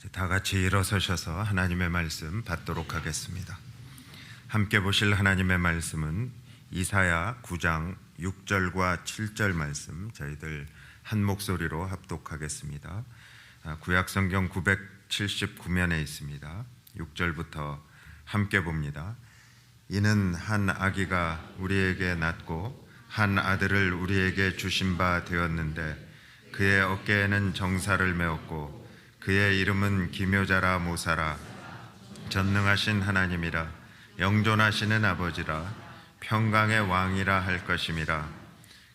다 같이 일어서셔서 하나님의 말씀 받도록 하겠습니다. 함께 보실 하나님의 말씀은 이사야 9장 6절과 7절 말씀, 저희들 한 목소리로 합독하겠습니다. 구약성경 979면에 있습니다. 6절부터 함께 봅니다. 이는 한 아기가 우리에게 낳고 한 아들을 우리에게 주신 바 되었는데 그의 어깨에는 정사를 메었고 그의 이름은 기묘자라 모사라, 전능하신 하나님이라, 영존하시는 아버지라, 평강의 왕이라 할 것임이라.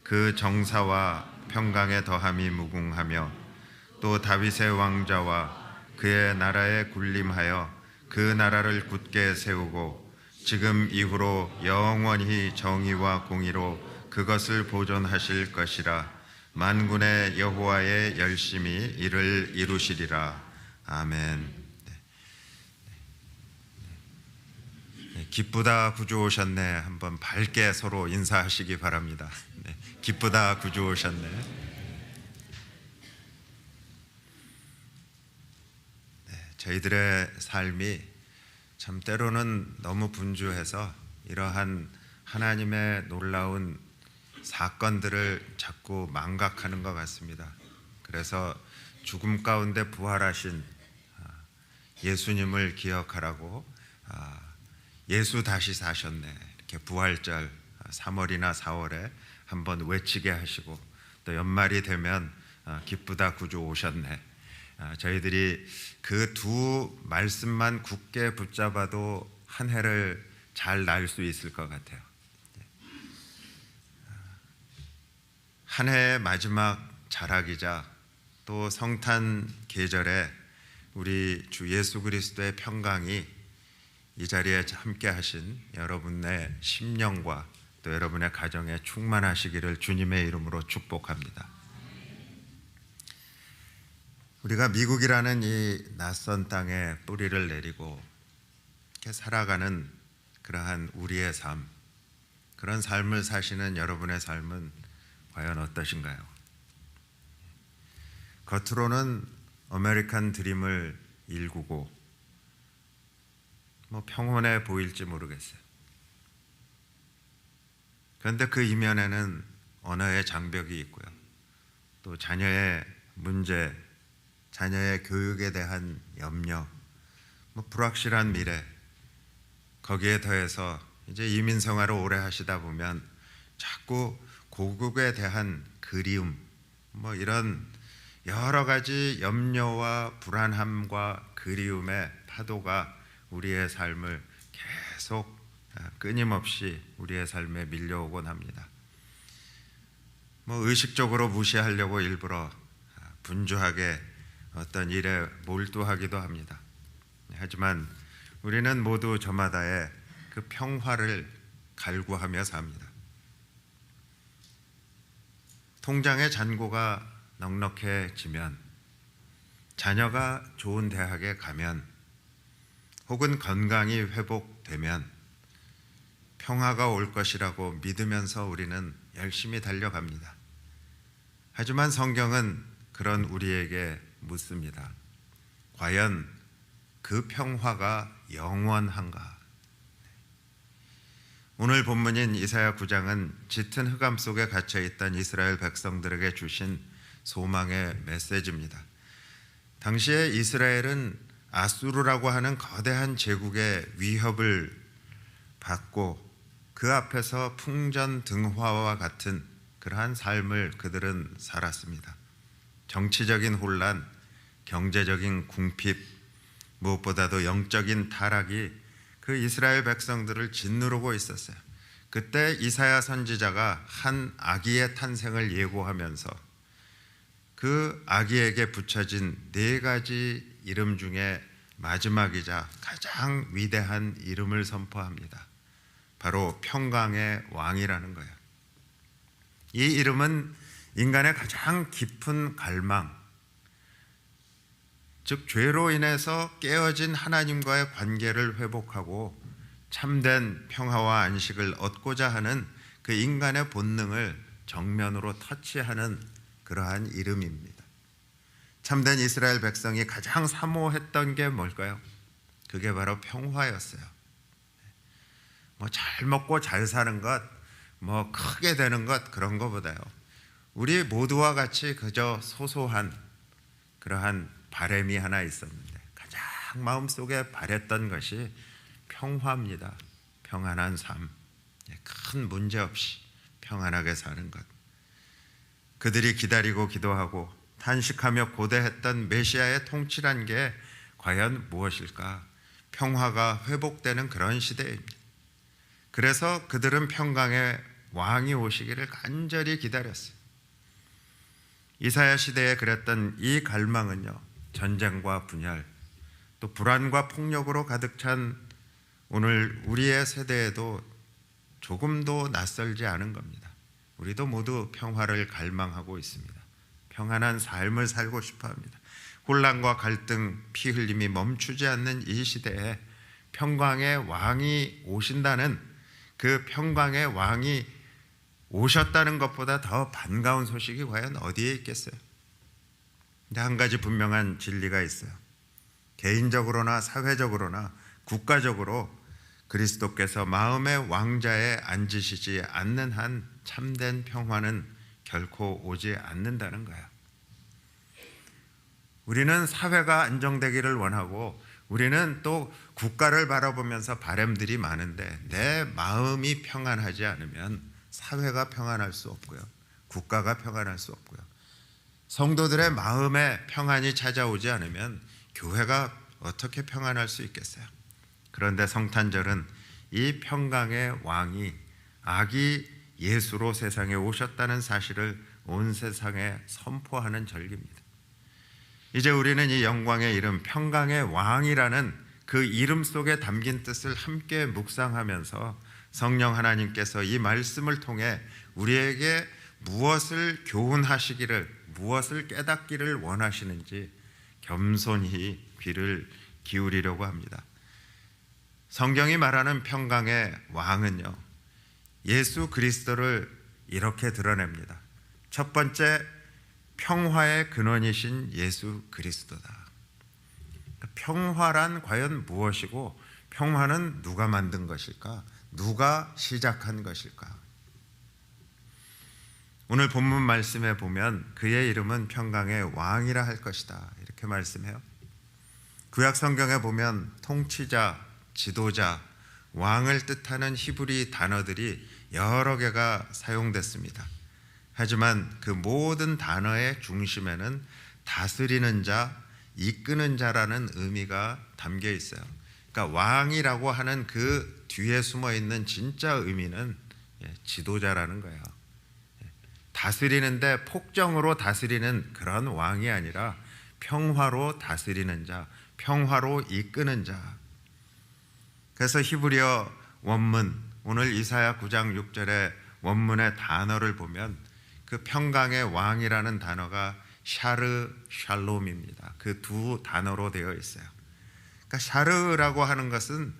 그 정사와 평강의 더함이 무궁하며 또 다윗의 왕자와 그의 나라에 군림하여 그 나라를 굳게 세우고 지금 이후로 영원히 정의와 공의로 그것을 보존하실 것이라. 만군의 여호와의 열심히 이를 이루시리라. 아멘. 기쁘다 구주 오셨네. 한번 밝게 서로 인사하시기 바랍니다. 기쁘다 구주 오셨네. 저희들의 삶이 참 때로는 너무 분주해서 이러한 하나님의 놀라운 사건들을 자꾸 망각하는 것 같습니다. 그래서 죽음 가운데 부활하신 예수님을 기억하라고 예수 다시 사셨네, 이렇게 부활절 3월이나 4월에 한번 외치게 하시고, 또 연말이 되면 기쁘다 구주 오셨네. 저희들이 그 두 말씀만 굳게 붙잡아도 한 해를 잘 날 수 있을 것 같아요. 한 해의 마지막 자락이자 또 성탄 계절에 우리 주 예수 그리스도의 평강이 이 자리에 함께 하신 여러분의 심령과 또 여러분의 가정에 충만하시기를 주님의 이름으로 축복합니다. 우리가 미국이라는 이 낯선 땅에 뿌리를 내리고 이렇게 살아가는 그러한 우리의 삶, 그런 삶을 사시는 여러분의 삶은 과연 어떠신가요? 겉으로는 아메리칸 드림을 일구고 평온해 보일지 모르겠어요. 그런데 그 이면에는 언어의 장벽이 있고요, 또 자녀의 문제, 자녀의 교육에 대한 염려, 불확실한 미래, 거기에 더해서 이제 이민 생활을 오래 하시다 보면 자꾸 고국에 대한 그리움, 이런 여러 가지 염려와 불안함과 그리움의 파도가 우리의 삶을 계속 끊임없이 우리의 삶에 밀려오곤 합니다. 의식적으로 무시하려고 일부러 분주하게 어떤 일에 몰두하기도 합니다. 하지만 우리는 모두 저마다의 그 평화를 갈구하며 삽니다. 통장의 잔고가 넉넉해지면, 자녀가 좋은 대학에 가면, 혹은 건강이 회복되면 평화가 올 것이라고 믿으면서 우리는 열심히 달려갑니다. 하지만 성경은 그런 우리에게 묻습니다. 과연 그 평화가 영원한가? 오늘 본문인 이사야 9장은 짙은 흑암 속에 갇혀있던 이스라엘 백성들에게 주신 소망의 메시지입니다. 당시에 이스라엘은 아수르라고 하는 거대한 제국의 위협을 받고 그 앞에서 풍전등화와 같은 그러한 삶을 그들은 살았습니다. 정치적인 혼란, 경제적인 궁핍, 무엇보다도 영적인 타락이 그 이스라엘 백성들을 짓누르고 있었어요. 그때 이사야 선지자가 한 아기의 탄생을 예고하면서 그 아기에게 붙여진 4가지 이름 중에 마지막이자 가장 위대한 이름을 선포합니다. 바로 평강의 왕이라는 거예요. 이 이름은 인간의 가장 깊은 갈망, 즉 죄로 인해서 깨어진 하나님과의 관계를 회복하고 참된 평화와 안식을 얻고자 하는 그 인간의 본능을 정면으로 터치하는 그러한 이름입니다. 참된 이스라엘 백성이 가장 사모했던 게 뭘까요? 그게 바로 평화였어요. 뭐 잘 먹고 잘 사는 것, 뭐 크게 되는 것, 그런 것보다요, 우리 모두와 같이 그저 소소한 그러한 바람이 하나 있었는데 가장 마음속에 바랬던 것이 평화입니다. 평안한 삶, 큰 문제 없이 평안하게 사는 것. 그들이 기다리고 기도하고 탄식하며 고대했던 메시아의 통치란 게 과연 무엇일까? 평화가 회복되는 그런 시대입니다. 그래서 그들은 평강의 왕이 오시기를 간절히 기다렸어요. 이사야 시대에 그랬던 이 갈망은요, 전쟁과 분열, 또 불안과 폭력으로 가득 찬 오늘 우리의 세대에도 조금도 낯설지 않은 겁니다. 우리도 모두 평화를 갈망하고 있습니다. 평안한 삶을 살고 싶어 합니다. 혼란과 갈등, 피 흘림이 멈추지 않는 이 시대에 평강의 왕이 오신다는, 그 평강의 왕이 오셨다는 것보다 더 반가운 소식이 과연 어디에 있겠어요? 근데 한 가지 분명한 진리가 있어요. 개인적으로나 사회적으로나 국가적으로 그리스도께서 마음의 왕자에 앉으시지 않는 한 참된 평화는 결코 오지 않는다는 거예요. 우리는 사회가 안정되기를 원하고, 우리는 또 국가를 바라보면서 바람들이 많은데, 내 마음이 평안하지 않으면 사회가 평안할 수 없고요, 국가가 평안할 수 없고요, 성도들의 마음에 평안이 찾아오지 않으면 교회가 어떻게 평안할 수 있겠어요? 그런데 성탄절은 이 평강의 왕이, 아기 예수로 세상에 오셨다는 사실을 온 세상에 선포하는 절기입니다. 이제 우리는 이 영광의 이름, 평강의 왕이라는 그 이름 속에 담긴 뜻을 함께 묵상하면서 성령 하나님께서 이 말씀을 통해 우리에게 무엇을 교훈하시기를, 무엇을 깨닫기를 원하시는지 겸손히 귀를 기울이려고 합니다. 성경이 말하는 평강의 왕은요, 예수 그리스도를 이렇게 드러냅니다. 첫 번째, 평화의 근원이신 예수 그리스도다. 평화란 과연 무엇이고, 평화는 누가 만든 것일까? 누가 시작한 것일까? 오늘 본문 말씀에 보면 그의 이름은 평강의 왕이라 할 것이다, 이렇게 말씀해요. 구약 성경에 보면 통치자, 지도자, 왕을 뜻하는 히브리 단어들이 여러 개가 사용됐습니다. 하지만 그 모든 단어의 중심에는 다스리는 자, 이끄는 자라는 의미가 담겨 있어요. 그러니까 왕이라고 하는 그 뒤에 숨어 있는 진짜 의미는 지도자라는 거예요. 다스리는데 폭정으로 다스리는 그런 왕이 아니라 평화로 다스리는 자, 평화로 이끄는 자. 그래서 히브리어 원문, 오늘 이사야 9장 6절의 원문의 단어를 보면 그 평강의 왕이라는 단어가 샤르 샬롬입니다. 그 두 단어로 되어 있어요. 그러니까 샤르라고 하는 것은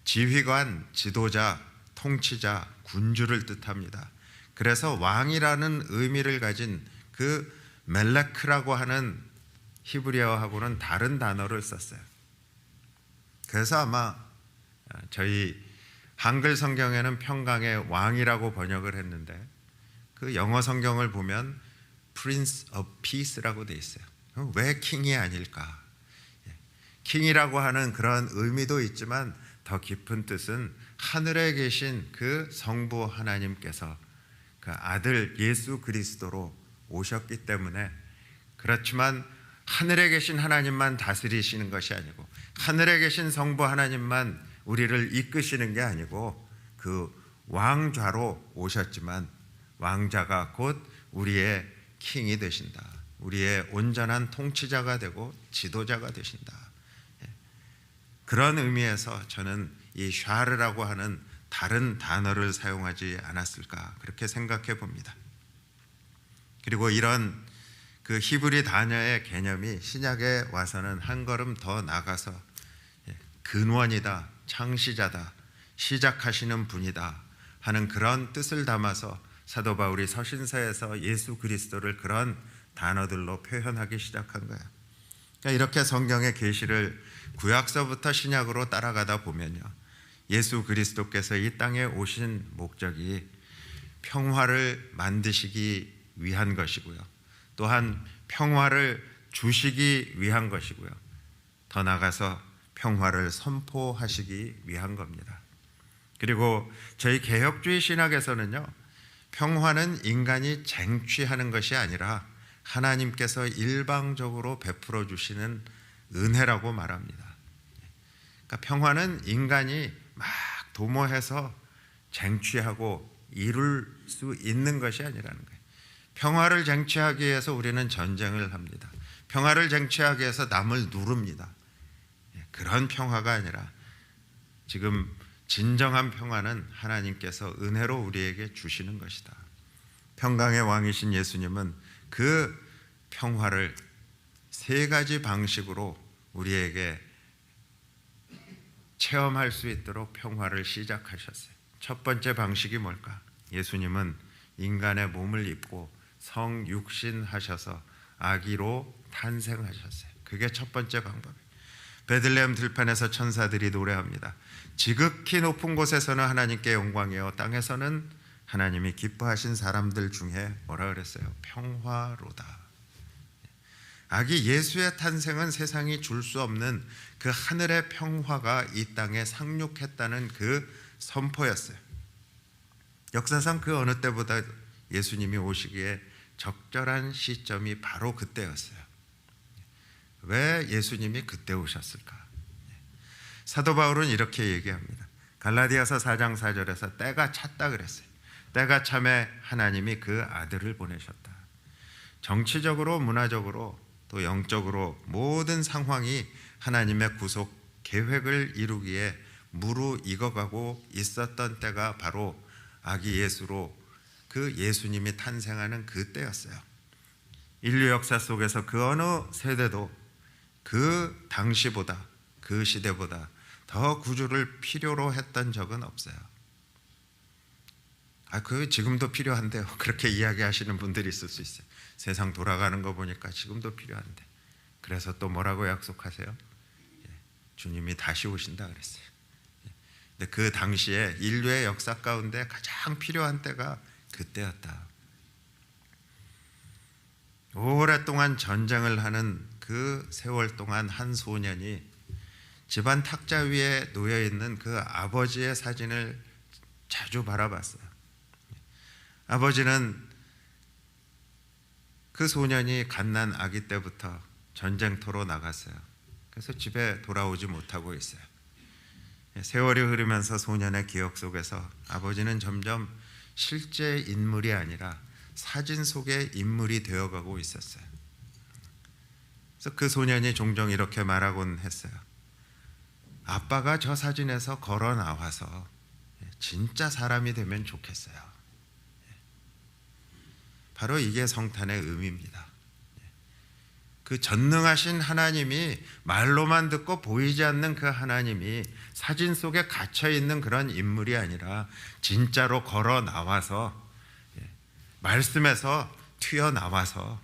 지휘관, 지도자, 통치자, 군주를 뜻합니다. 그래서 왕이라는 의미를 가진 그 멜레크라고 하는 히브리어하고는 다른 단어를 썼어요. 그래서 아마 저희 한글 성경에는 평강의 왕이라고 번역을 했는데, 그 영어 성경을 보면 Prince of Peace라고 돼 있어요. 왜 킹이 아닐까? 킹이라고 하는 그런 의미도 있지만 더 깊은 뜻은 하늘에 계신 그 성부 하나님께서 그 아들 예수 그리스도로 오셨기 때문에, 그렇지만 하늘에 계신 하나님만 다스리시는 것이 아니고, 하늘에 계신 성부 하나님만 우리를 이끄시는 게 아니고, 그 왕좌로 오셨지만 왕자가 곧 우리의 킹이 되신다. 우리의 온전한 통치자가 되고 지도자가 되신다. 그런 의미에서 저는 이 샤르라고 하는 다른 단어를 사용하지 않았을까, 그렇게 생각해 봅니다. 그리고 이런 그 히브리 단어의 개념이 신약에 와서는 한 걸음 더 나가서 근원이다, 창시자다, 시작하시는 분이다 하는 그런 뜻을 담아서 사도 바울이 서신서에서 예수 그리스도를 그런 단어들로 표현하기 시작한 거예요. 그러니까 이렇게 성경의 계시를 구약서부터 신약으로 따라가다 보면요, 예수 그리스도께서 이 땅에 오신 목적이 평화를 만드시기 위한 것이고요, 또한 평화를 주시기 위한 것이고요, 더 나아가서 평화를 선포하시기 위한 겁니다. 그리고 저희 개혁주의 신학에서는요, 평화는 인간이 쟁취하는 것이 아니라 하나님께서 일방적으로 베풀어 주시는 은혜라고 말합니다. 그러니까 평화는 인간이 막 도모해서 쟁취하고 이룰 수 있는 것이 아니라는 거예요. 평화를 쟁취하기 위해서 우리는 전쟁을 합니다. 평화를 쟁취하기 위해서 남을 누릅니다. 그런 평화가 아니라 지금 진정한 평화는 하나님께서 은혜로 우리에게 주시는 것이다. 평강의 왕이신 예수님은 그 평화를 세 가지 방식으로 우리에게 체험할 수 있도록 평화를 시작하셨어요. 첫 번째 방식이 뭘까? 예수님은 인간의 몸을 입고 성육신하셔서 아기로 탄생하셨어요. 그게 첫 번째 방법이에요. 베들레헴 들판에서 천사들이 노래합니다. 지극히 높은 곳에서는 하나님께 영광이요, 땅에서는 하나님이 기뻐하신 사람들 중에 뭐라 그랬어요? 평화로다. 아기 예수의 탄생은 세상이 줄 수 없는 그 하늘의 평화가 이 땅에 상륙했다는 그 선포였어요. 역사상 그 어느 때보다 예수님이 오시기에 적절한 시점이 바로 그때였어요. 왜 예수님이 그때 오셨을까? 사도 바울은 이렇게 얘기합니다. 갈라디아서 4장 4절에서 때가 찼다 그랬어요. 때가 참에 하나님이 그 아들을 보내셨다. 정치적으로, 문화적으로, 또 영적으로 모든 상황이 하나님의 구속 계획을 이루기에 무르익어가고 있었던 때가 바로 아기 예수로 그 예수님이 탄생하는 그 때였어요. 인류 역사 속에서 그 어느 세대도 그 당시보다, 그 시대보다 더 구주를 필요로 했던 적은 없어요. 그 지금도 필요한데요. 그렇게 이야기하시는 분들이 있을 수 있어요. 세상 돌아가는 거 보니까 지금도 필요한데. 그래서 또 뭐라고 약속하세요? 주님이 다시 오신다 그랬어요. 근데 그 당시에 인류의 역사 가운데 가장 필요한 때가 그때였다. 오랫동안 전쟁을 하는 그 세월 동안 한 소년이 집안 탁자 위에 놓여있는 그 아버지의 사진을 자주 바라봤어요. 아버지는 그 소년이 갓난 아기 때부터 전쟁터로 나갔어요. 그래서 집에 돌아오지 못하고 있어요. 세월이 흐르면서 소년의 기억 속에서 아버지는 점점 실제 인물이 아니라 사진 속의 인물이 되어가고 있었어요. 그래서 그 소년이 종종 이렇게 말하곤 했어요. 아빠가 저 사진에서 걸어 나와서 진짜 사람이 되면 좋겠어요. 바로 이게 성탄의 의미입니다. 그 전능하신 하나님이, 말로만 듣고 보이지 않는 그 하나님이 사진 속에 갇혀 있는 그런 인물이 아니라 진짜로 걸어 나와서, 말씀에서 튀어나와서,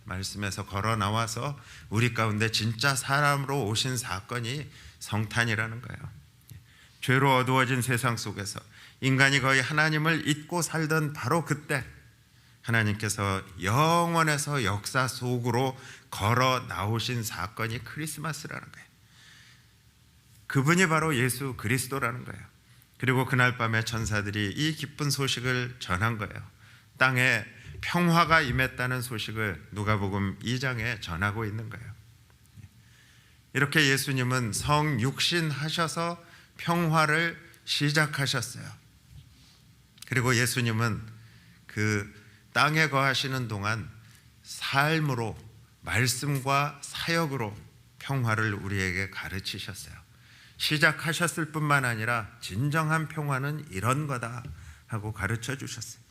말씀에서 걸어 나와서 우리 가운데 진짜 사람으로 오신 사건이 성탄이라는 거예요. 죄로 어두워진 세상 속에서 인간이 거의 하나님을 잊고 살던 바로 그때 하나님께서 영원에서 역사 속으로 걸어 나오신 사건이 크리스마스라는 거예요. 그분이 바로 예수 그리스도라는 거예요. 그리고 그날 밤에 천사들이 이 기쁜 소식을 전한 거예요. 땅에 평화가 임했다는 소식을 누가복음 2장에 전하고 있는 거예요. 이렇게 예수님은 성육신하셔서 평화를 시작하셨어요. 그리고 예수님은 그 땅에 거하시는 동안 삶으로, 말씀과 사역으로 평화를 우리에게 가르치셨어요. 시작하셨을 뿐만 아니라 진정한 평화는 이런 거다 하고 가르쳐 주셨어요.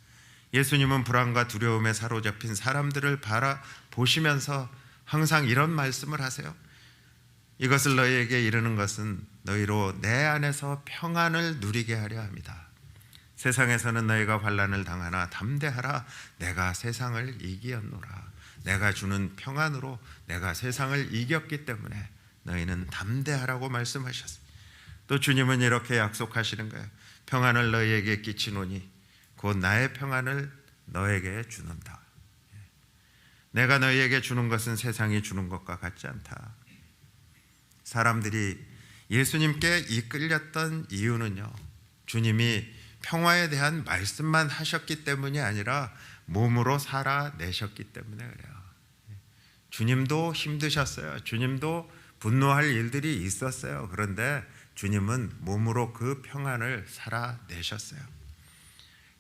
예수님은 불안과 두려움에 사로잡힌 사람들을 바라보시면서 항상 이런 말씀을 하세요. 이것을 너희에게 이르는 것은 너희로 내 안에서 평안을 누리게 하려 합니다. 세상에서는 너희가 환난을 당하나 담대하라, 내가 세상을 이기었노라. 내가 주는 평안으로 내가 세상을 이겼기 때문에 너희는 담대하라고 말씀하셨어요. 또 주님은 이렇게 약속하시는 거예요. 평안을 너희에게 끼치노니 곧 나의 평안을 너에게 주는다. 내가 너희에게 주는 것은 세상이 주는 것과 같지 않다. 사람들이 예수님께 이끌렸던 이유는요, 주님이 평화에 대한 말씀만 하셨기 때문이 아니라 몸으로 살아내셨기 때문에 그래요. 주님도 힘드셨어요. 주님도 분노할 일들이 있었어요. 그런데 주님은 몸으로 그 평안을 살아내셨어요.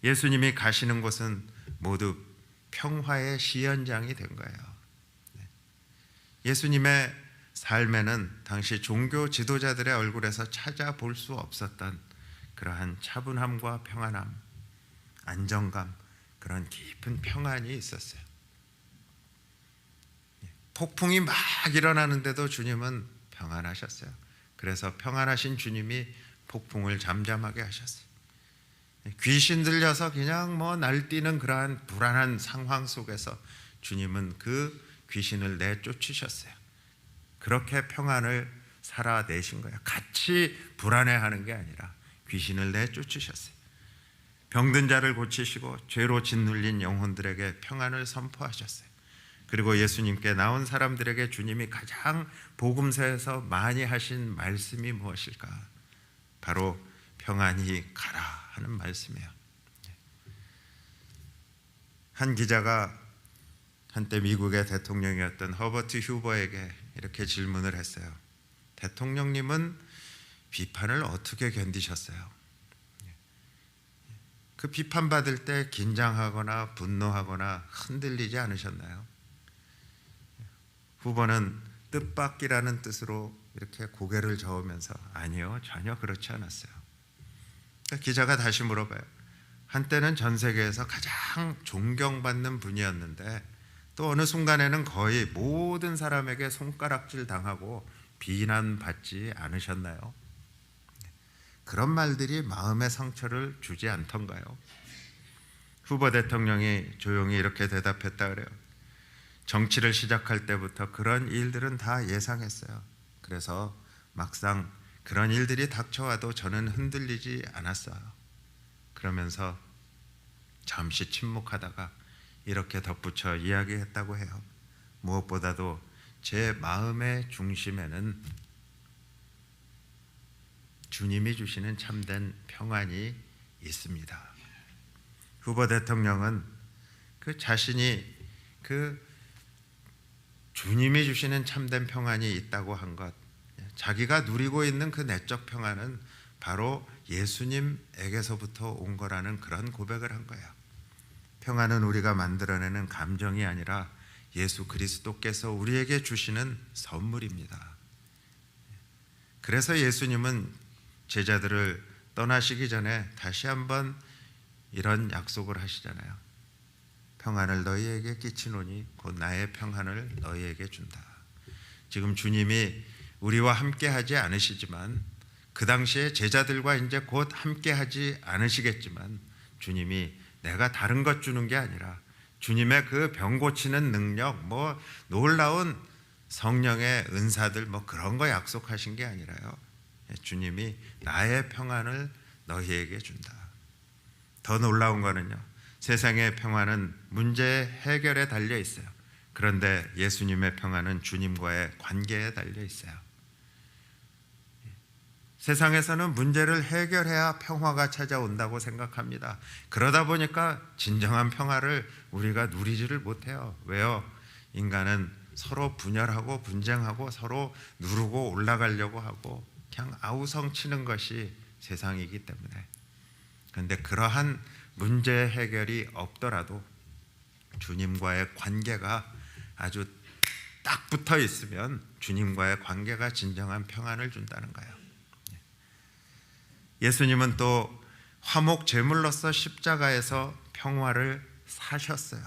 예수님이 가시는 곳은 모두 평화의 시연장이 된 거예요. 예수님의 삶에는 당시 종교 지도자들의 얼굴에서 찾아볼 수 없었던 그러한 차분함과 평안함, 안정감, 그런 깊은 평안이 있었어요. 폭풍이 막 일어나는데도 주님은 평안하셨어요. 그래서 평안하신 주님이 폭풍을 잠잠하게 하셨어요. 귀신 들려서 그냥 날뛰는 그러한 불안한 상황 속에서 주님은 그 귀신을 내쫓으셨어요. 그렇게 평안을 살아내신 거예요. 같이 불안해하는 게 아니라 귀신을 내쫓으셨어요. 병든 자를 고치시고 죄로 짓눌린 영혼들에게 평안을 선포하셨어요. 그리고 예수님께 나온 사람들에게 주님이 가장 복음서에서 많이 하신 말씀이 무엇일까? 바로 평안히 가라 하는 말씀이에요. 한 기자가 한때 미국의 대통령이었던 허버트 휴버에게 이렇게 질문을 했어요. 대통령님은 비판을 어떻게 견디셨어요? 그 비판받을 때 긴장하거나 분노하거나 흔들리지 않으셨나요? 후보는 뜻밖이라는 뜻으로 이렇게 고개를 저으면서 아니요, 전혀 그렇지 않았어요. 기자가 다시 물어봐요. 한때는 전 세계에서 가장 존경받는 분이었는데 또 어느 순간에는 거의 모든 사람에게 손가락질 당하고 비난받지 않으셨나요? 그런 말들이 마음의 상처를 주지 않던가요? 후보 대통령이 조용히 이렇게 대답했다 그래요. 정치를 시작할 때부터 그런 일들은 다 예상했어요. 그래서 막상 그런 일들이 닥쳐와도 저는 흔들리지 않았어요. 그러면서 잠시 침묵하다가 이렇게 덧붙여 이야기했다고 해요. 무엇보다도 제 마음의 중심에는 주님이 주시는 참된 평안이 있습니다. 후보 대통령은 그 자신이 그 주님이 주시는 참된 평안이 있다고 한 것, 자기가 누리고 있는 그 내적 평안은 바로 예수님에게서부터 온 거라는 그런 고백을 한 거예요. 평안은 우리가 만들어내는 감정이 아니라 예수 그리스도께서 우리에게 주시는 선물입니다. 그래서 예수님은 제자들을 떠나시기 전에 다시 한번 이런 약속을 하시잖아요. 평안을 너희에게 끼치노니 곧 나의 평안을 너희에게 준다. 지금 주님이 우리와 함께 하지 않으시지만 그 당시에 제자들과 이제 곧 함께 하지 않으시겠지만 주님이 내가 다른 것 주는 게 아니라 주님의 그 병 고치는 능력, 놀라운 성령의 은사들 그런 거 약속하신 게 아니라요. 주님이 나의 평안을 너희에게 준다. 더 놀라운 거는요. 세상의 평안은 문제 해결에 달려 있어요. 그런데 예수님의 평안은 주님과의 관계에 달려 있어요. 세상에서는 문제를 해결해야 평화가 찾아온다고 생각합니다. 그러다 보니까 진정한 평화를 우리가 누리지를 못해요. 왜요? 인간은 서로 분열하고 분쟁하고 서로 누르고 올라가려고 하고 그냥 아우성치는 것이 세상이기 때문에. 그런데 그러한 문제 해결이 없더라도 주님과의 관계가 아주 딱 붙어 있으면 주님과의 관계가 진정한 평안을 준다는 거예요. 예수님은 또 화목 제물로서 십자가에서 평화를 사셨어요.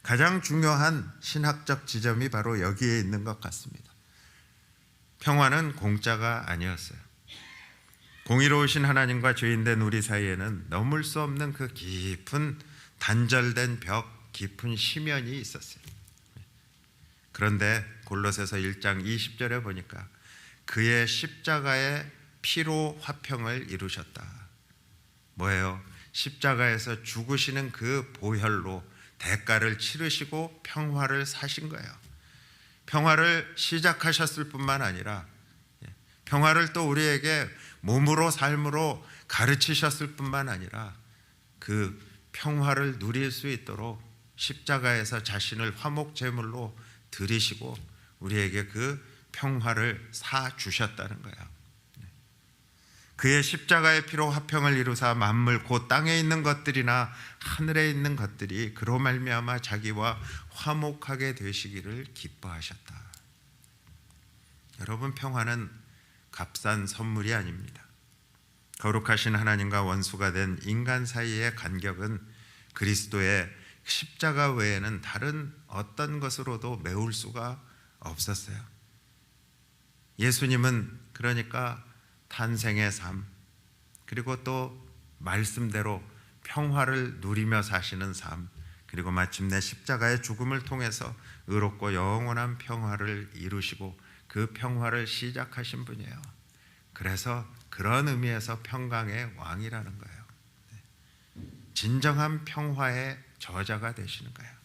가장 중요한 신학적 지점이 바로 여기에 있는 것 같습니다. 평화는 공짜가 아니었어요. 공의로우신 하나님과 죄인된 우리 사이에는 넘을 수 없는 그 깊은 단절된 벽, 깊은 심연이 있었어요. 그런데 골로새서 1장 20절에 보니까 그의 십자가의 피로 화평을 이루셨다. 뭐예요? 십자가에서 죽으시는 그 보혈로 대가를 치르시고 평화를 사신 거예요. 평화를 시작하셨을 뿐만 아니라 평화를 또 우리에게 몸으로 삶으로 가르치셨을 뿐만 아니라 그 평화를 누릴 수 있도록 십자가에서 자신을 화목제물로 드리시고 우리에게 그 평화를 사 주셨다는 거예요. 그의 십자가의 피로 화평을 이루사 만물 곧 땅에 있는 것들이나 하늘에 있는 것들이 그로 말미암아 자기와 화목하게 되시기를 기뻐하셨다. 여러분, 평화는 값싼 선물이 아닙니다. 거룩하신 하나님과 원수가 된 인간 사이의 간격은 그리스도의 십자가 외에는 다른 어떤 것으로도 메울 수가 없었어요. 예수님은 그러니까 탄생의 삶, 그리고 또 말씀대로 평화를 누리며 사시는 삶, 그리고 마침내 십자가의 죽음을 통해서 의롭고 영원한 평화를 이루시고 그 평화를 시작하신 분이에요. 그래서 그런 의미에서 평강의 왕이라는 거예요. 진정한 평화의 저자가 되시는 거예요.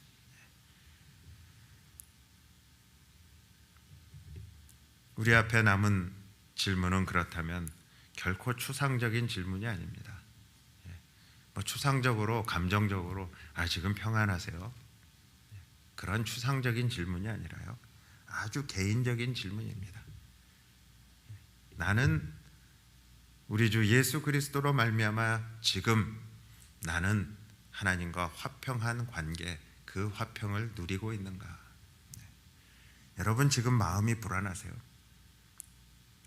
우리 앞에 남은 질문은 그렇다면 결코 추상적인 질문이 아닙니다. 뭐 추상적으로 감정적으로 지금 평안하세요? 그런 추상적인 질문이 아니라요, 아주 개인적인 질문입니다. 나는 우리 주 예수 그리스도로 말미암아 지금 나는 하나님과 화평한 관계, 그 화평을 누리고 있는가? 여러분, 지금 마음이 불안하세요?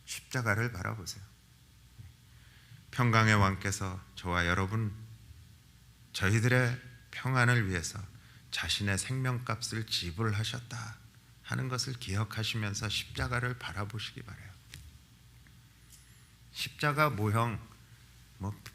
십자가를 바라보세요. 평강의 왕께서 저와 여러분, 저희들의 평안을 위해서 자신의 생명값을 지불하셨다 하는 것을 기억하시면서 십자가를 바라보시기 바라요. 십자가 모형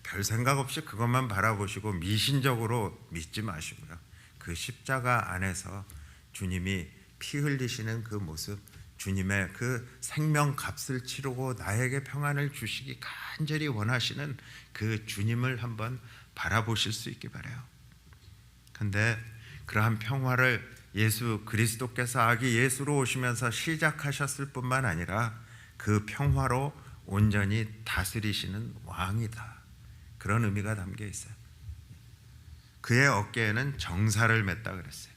별 생각 없이 그것만 바라보시고 미신적으로 믿지 마시고요. 그 십자가 안에서 주님이 피 흘리시는 그 모습, 주님의 그 생명값을 치르고 나에게 평안을 주시기 간절히 원하시는 그 주님을 한번 바라보실 수 있기 바라요. 근데 그러한 평화를 예수 그리스도께서 아기 예수로 오시면서 시작하셨을 뿐만 아니라 그 평화로 온전히 다스리시는 왕이다, 그런 의미가 담겨 있어요. 그의 어깨에는 정사를 맸다 그랬어요.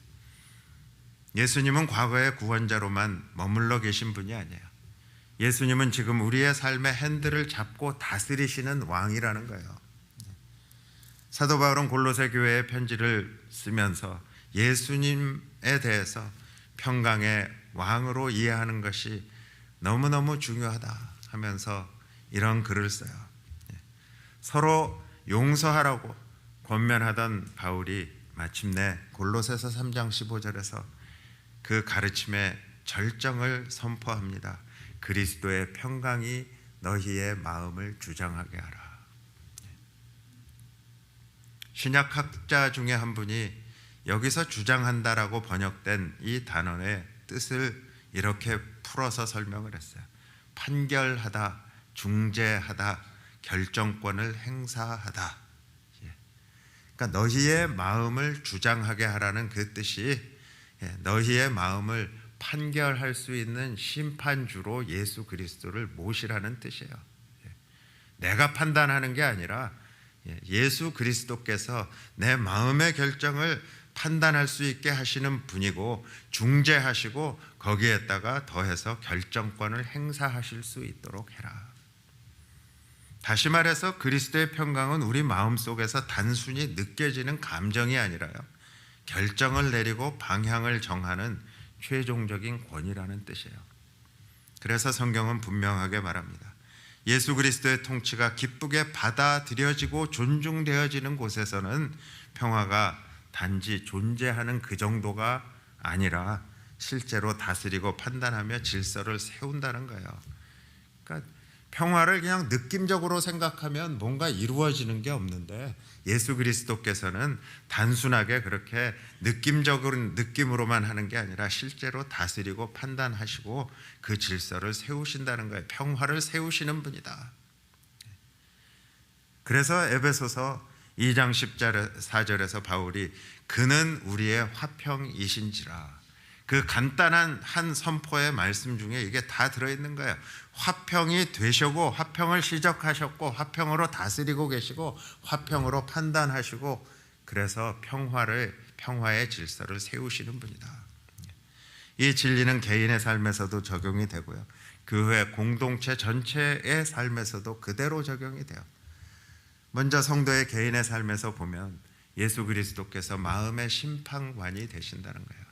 예수님은 과거의 구원자로만 머물러 계신 분이 아니에요. 예수님은 지금 우리의 삶의 핸들을 잡고 다스리시는 왕이라는 거예요. 사도 바울은 골로새 교회에 편지를 쓰면서 예수님에 대해서 평강의 왕으로 이해하는 것이 너무너무 중요하다 하면서 이런 글을 써요. 서로 용서하라고 권면하던 바울이 마침내 골로새서 3장 15절에서 그 가르침의 절정을 선포합니다. 그리스도의 평강이 너희의 마음을 주장하게 하라. 신약학자 중에 한 분이 여기서 주장한다라고 번역된 이 단어의 뜻을 이렇게 풀어서 설명을 했어요. 판결하다, 중재하다, 결정권을 행사하다. 그러니까 너희의 마음을 주장하게 하라는 그 뜻이 너희의 마음을 판결할 수 있는 심판주로 예수 그리스도를 모시라는 뜻이에요. 내가 판단하는 게 아니라 예수 그리스도께서 내 마음의 결정을 판단할 수 있게 하시는 분이고 중재하시고 거기에다가 더해서 결정권을 행사하실 수 있도록 해라. 다시 말해서 그리스도의 평강은 우리 마음속에서 단순히 느껴지는 감정이 아니라요, 결정을 내리고 방향을 정하는 최종적인 권위라는 뜻이에요. 그래서 성경은 분명하게 말합니다. 예수 그리스도의 통치가 기쁘게 받아들여지고 존중되어지는 곳에서는 평화가 단지 존재하는 그 정도가 아니라 실제로 다스리고 판단하며 질서를 세운다는 거예요. 그러니까 평화를 그냥 느낌적으로 생각하면 뭔가 이루어지는 게 없는데, 예수 그리스도께서는 단순하게 그렇게 느낌으로만 하는 게 아니라 실제로 다스리고 판단하시고 그 질서를 세우신다는 거예요. 평화를 세우시는 분이다. 그래서 에베소서 2장 14절에서 바울이 그는 우리의 화평이신지라, 그 간단한 한 선포의 말씀 중에 이게 다 들어있는 거예요. 화평이 되시고 화평을 시작하셨고 화평으로 다스리고 계시고 화평으로 판단하시고, 그래서 평화의 질서를 세우시는 분이다. 이 진리는 개인의 삶에서도 적용이 되고요, 교회 공동체 전체의 삶에서도 그대로 적용이 돼요. 먼저 성도의 개인의 삶에서 보면 예수 그리스도께서 마음의 심판관이 되신다는 거예요.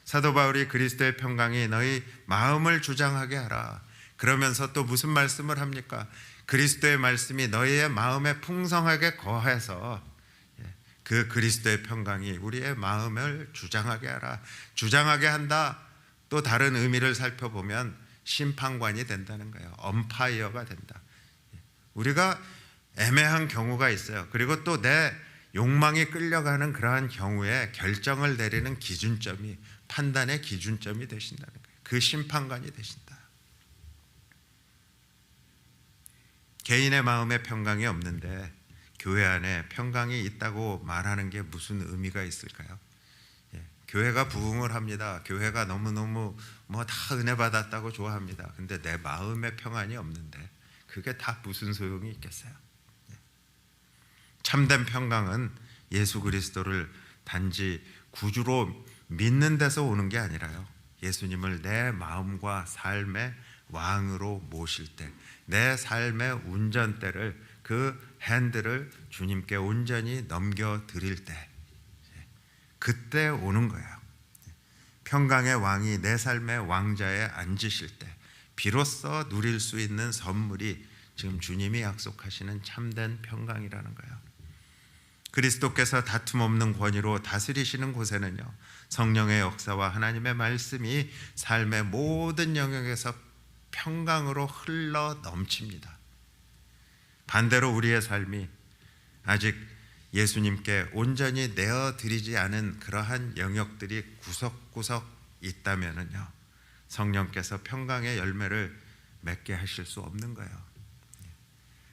사도 바울이 그리스도의 평강이 너희 마음을 주장하게 하라, 그러면서 또 무슨 말씀을 합니까? 그리스도의 말씀이 너희의 마음에 풍성하게 거해서 그 그리스도의 평강이 우리의 마음을 주장하게 하라. 주장하게 한다, 또 다른 의미를 살펴보면 심판관이 된다는 거예요. 엄파이어가 된다. 우리가 애매한 경우가 있어요. 그리고 또 내 욕망이 끌려가는 그러한 경우에 결정을 내리는 기준점이, 판단의 기준점이 되신다는 거예요. 그 심판관이 되신다. 개인의 마음에 평강이 없는데 교회 안에 평강이 있다고 말하는 게 무슨 의미가 있을까요? 교회가 부흥을 합니다. 교회가 너무너무 다 은혜 받았다고 좋아합니다. 근데 내 마음에 평안이 없는데 그게 다 무슨 소용이 있겠어요? 참된 평강은 예수 그리스도를 단지 구주로 믿는 데서 오는 게 아니라요, 예수님을 내 마음과 삶의 왕으로 모실 때, 내 삶의 운전대를, 그 핸들을 주님께 온전히 넘겨드릴 때, 그때 오는 거예요. 평강의 왕이 내 삶의 왕자에 앉으실 때 비로소 누릴 수 있는 선물이 지금 주님이 약속하시는 참된 평강이라는 거예요. 그리스도께서 다툼 없는 권위로 다스리시는 곳에는요, 성령의 역사와 하나님의 말씀이 삶의 모든 영역에서 평강으로 흘러 넘칩니다. 반대로 우리의 삶이 아직 예수님께 온전히 내어드리지 않은 그러한 영역들이 구석구석 있다면요, 성령께서 평강의 열매를 맺게 하실 수 없는 거예요.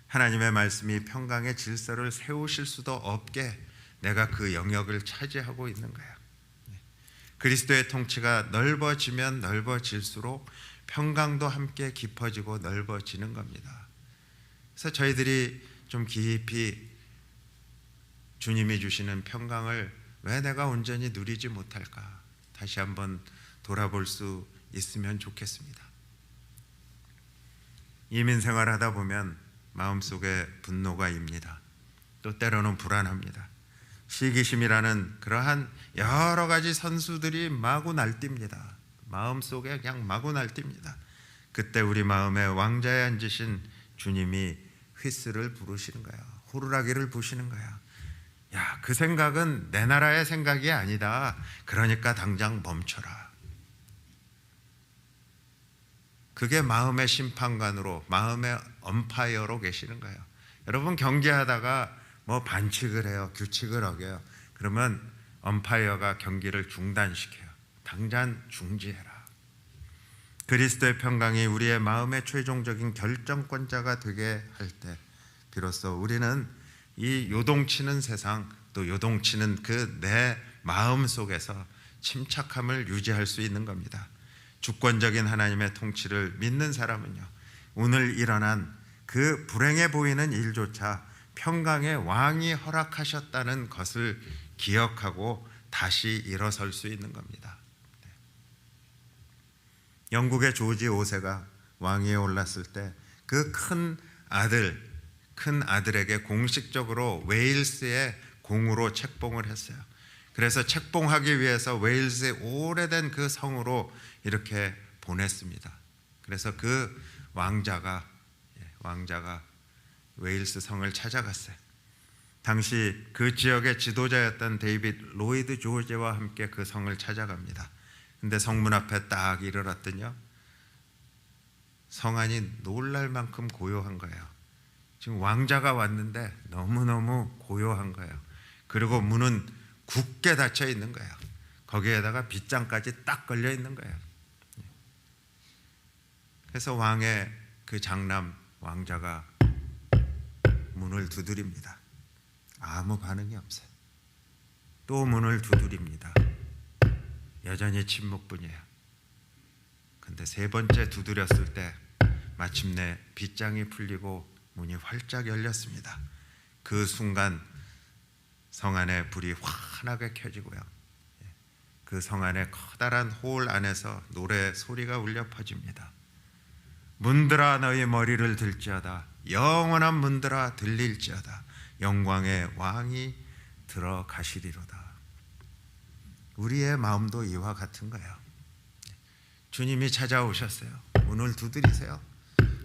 하나님의 말씀이 평강의 질서를 세우실 수도 없게 내가 그 영역을 차지하고 있는 거예요. 그리스도의 통치가 넓어지면 넓어질수록 평강도 함께 깊어지고 넓어지는 겁니다. 그래서 저희들이 좀 깊이 주님이 주시는 평강을 왜 내가 온전히 누리지 못할까, 다시 한번 돌아볼 수 있으면 좋겠습니다. 이민 생활하다 보면 마음속에 분노가 입니다. 또 때로는 불안합니다. 시기심이라는 그러한 여러 가지 선수들이 마구 날뜁니다. 마음속에 그냥 마구 날뜁니다. 그때 우리 마음에 왕자에 앉으신 주님이 휘스를 부르시는 거야. 호루라기를 부시는 거야. 야, 그 생각은 내 나라의 생각이 아니다. 그러니까 당장 멈춰라. 그게 마음의 심판관으로, 마음의 엄파이어로 계시는 거예요. 여러분, 경기하다가 반칙을 해요, 규칙을 어겨요. 그러면 엄파이어가 경기를 중단시켜요. 당장 중지해라. 그리스도의 평강이 우리의 마음의 최종적인 결정권자가 되게 할 때 비로소 우리는 이 요동치는 세상, 또 요동치는 그 내 마음 속에서 침착함을 유지할 수 있는 겁니다. 주권적인 하나님의 통치를 믿는 사람은요, 오늘 일어난 그 불행해 보이는 일조차 평강의 왕이 허락하셨다는 것을 기억하고 다시 일어설 수 있는 겁니다. 영국의 조지 5세가 왕위에 올랐을 때 그 큰 아들에게 공식적으로 웨일스의 공으로 책봉을 했어요. 그래서 책봉하기 위해서 웨일스의 오래된 그 성으로 이렇게 보냈습니다. 그래서 그 왕자가 웨일스 성을 찾아갔어요. 당시 그 지역의 지도자였던 데이빗 로이드 조지와 함께 그 성을 찾아갑니다. 근데 성문 앞에 딱 이르렀더니요, 성안이 놀랄 만큼 고요한 거예요. 지금 왕자가 왔는데 너무너무 고요한 거예요. 그리고 문은 굳게 닫혀 있는 거예요. 거기에다가 빗장까지 딱 걸려 있는 거예요. 그래서 왕의 그 장남 왕자가 문을 두드립니다. 아무 반응이 없어요. 또 문을 두드립니다. 여전히 침묵뿐이에요. 근데 세 번째 두드렸을 때 마침내 빗장이 풀리고 문이 활짝 열렸습니다. 그 순간 성 안에 불이 환하게 켜지고요. 그 성 안에 커다란 홀 안에서 노래 소리가 울려 퍼집니다. 문들아 너희 머리를 들지어다. 영원한 문들아 들릴지어다. 영광의 왕이 들어가시리로다. 우리의 마음도 이와 같은 거예요. 주님이 찾아오셨어요. 문을 두드리세요.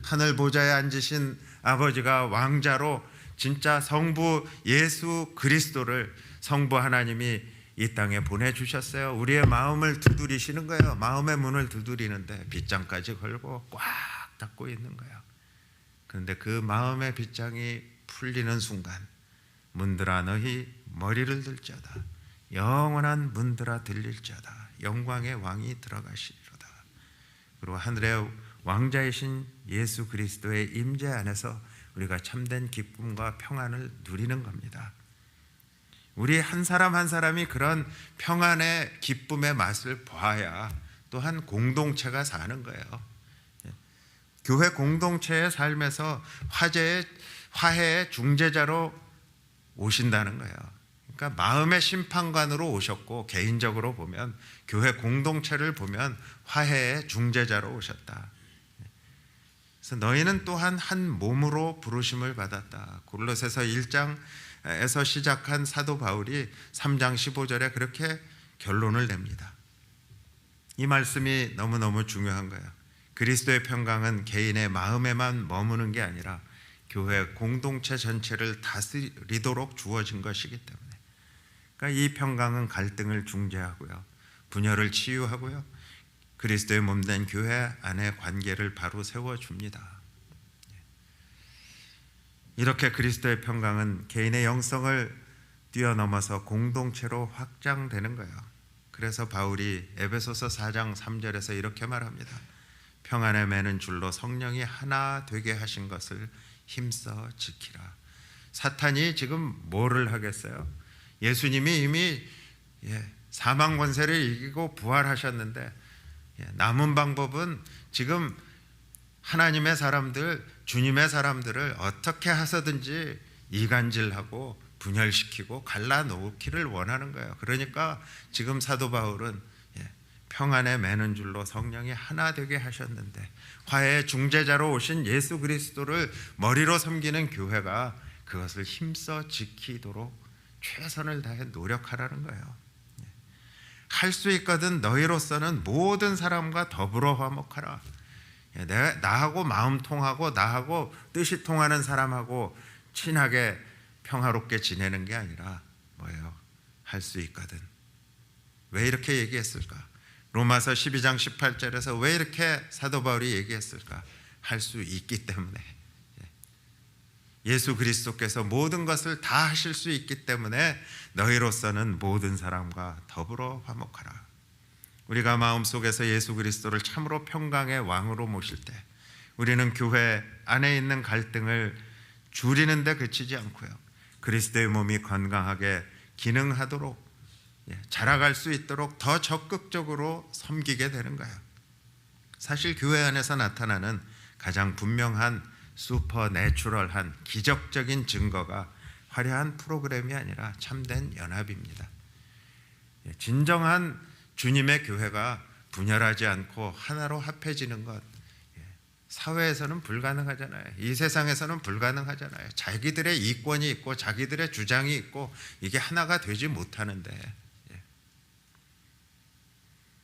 하늘 보좌에 앉으신 아버지가 왕자로 진짜 성부 예수 그리스도를 성부 하나님이 이 땅에 보내주셨어요. 우리의 마음을 두드리시는 거예요. 마음의 문을 두드리는데 빗장까지 걸고 꽉 닫고 있는 거예요. 그런데 그 마음의 빗장이 풀리는 순간 문들아 너희 머리를 들지어다. 영원한 문들아 들릴지어다. 영광의 왕이 들어가시리로다. 그리고 하늘의 왕자이신 예수 그리스도의 임재 안에서 우리가 참된 기쁨과 평안을 누리는 겁니다. 우리 한 사람 한 사람이 그런 평안의 기쁨의 맛을 봐야 또한 공동체가 사는 거예요. 교회 공동체의 삶에서 화해의 중재자로 오신다는 거예요. 그러니까 마음의 심판관으로 오셨고, 개인적으로 보면 교회 공동체를 보면 화해의 중재자로 오셨다. 그래서 너희는 또한 한 몸으로 부르심을 받았다. 골로새서 1장에서 시작한 사도 바울이 3장 15절에 그렇게 결론을 냅니다. 이 말씀이 너무너무 중요한 거예요. 그리스도의 평강은 개인의 마음에만 머무는 게 아니라 교회 공동체 전체를 다스리도록 주어진 것이기 때문에, 그러니까 이 평강은 갈등을 중재하고요, 분열을 치유하고요, 그리스도의 몸된 교회 안의 관계를 바로 세워줍니다. 이렇게 그리스도의 평강은 개인의 영성을 뛰어넘어서 공동체로 확장되는 거예요. 그래서 바울이 에베소서 4장 3절에서 이렇게 말합니다. 평안에 매는 줄로 성령이 하나 되게 하신 것을 힘써 지키라. 사탄이 지금 뭐를 하겠어요? 예수님이 이미 사망 권세를 이기고 부활하셨는데, 남은 방법은 지금 하나님의 사람들, 주님의 사람들을 어떻게 해서든지 이간질하고 분열시키고 갈라놓기를 원하는 거예요. 그러니까 지금 사도 바울은 평안에 매는 줄로 성령이 하나 되게 하셨는데, 화해의 중재자로 오신 예수 그리스도를 머리로 섬기는 교회가 그것을 힘써 지키도록 최선을 다해 노력하라는 거예요. 할 수 있거든 너희로서는 모든 사람과 더불어 화목하라. 나하고 마음 통하고 나하고 뜻이 통하는 사람하고 친하게 평화롭게 지내는 게 아니라 뭐예요? 할 수 있거든. 왜 이렇게 얘기했을까? 로마서 12장 18절에서 왜 이렇게 사도 바울이 얘기했을까? 할 수 있기 때문에. 예수 그리스도께서 모든 것을 다 하실 수 있기 때문에 너희로서는 모든 사람과 더불어 화목하라. 우리가 마음속에서 예수 그리스도를 참으로 평강의 왕으로 모실 때 우리는 교회 안에 있는 갈등을 줄이는 데 그치지 않고요, 그리스도의 몸이 건강하게 기능하도록, 자라갈 수 있도록 더 적극적으로 섬기게 되는 거예요. 사실 교회 안에서 나타나는 가장 분명한 슈퍼내추럴한 기적적인 증거가 화려한 프로그램이 아니라 참된 연합입니다. 진정한 주님의 교회가 분열하지 않고 하나로 합해지는 것, 사회에서는 불가능하잖아요. 이 세상에서는 불가능하잖아요. 자기들의 이권이 있고 자기들의 주장이 있고 이게 하나가 되지 못하는데,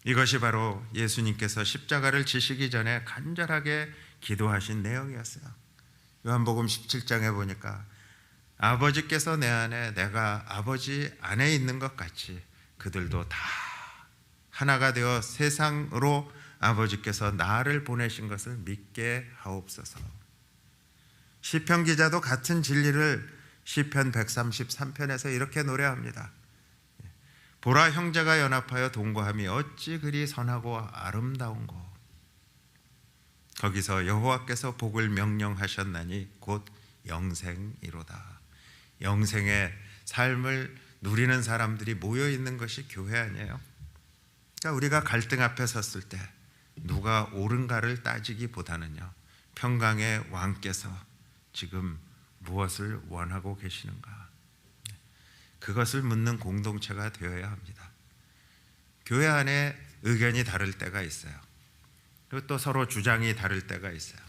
이것이 바로 예수님께서 십자가를 지시기 전에 간절하게 기도하신 내용이었어요. 요한복음 17장에 보니까 아버지께서 내 안에 내가 아버지 안에 있는 것 같이 그들도 다 하나가 되어 세상으로 아버지께서 나를 보내신 것을 믿게 하옵소서. 시편 기자도 같은 진리를 시편 133편에서 이렇게 노래합니다. 보라, 형제가 연합하여 동거함이 어찌 그리 선하고 아름다운고. 거기서 여호와께서 복을 명령하셨나니 곧 영생이로다. 영생의 삶을 누리는 사람들이 모여 있는 것이 교회 아니에요? 그러니까 우리가 갈등 앞에 섰을 때 누가 옳은가를 따지기보다는요, 평강의 왕께서 지금 무엇을 원하고 계시는가, 그것을 묻는 공동체가 되어야 합니다. 교회 안에 의견이 다를 때가 있어요. 그리고 또 서로 주장이 다를 때가 있어요.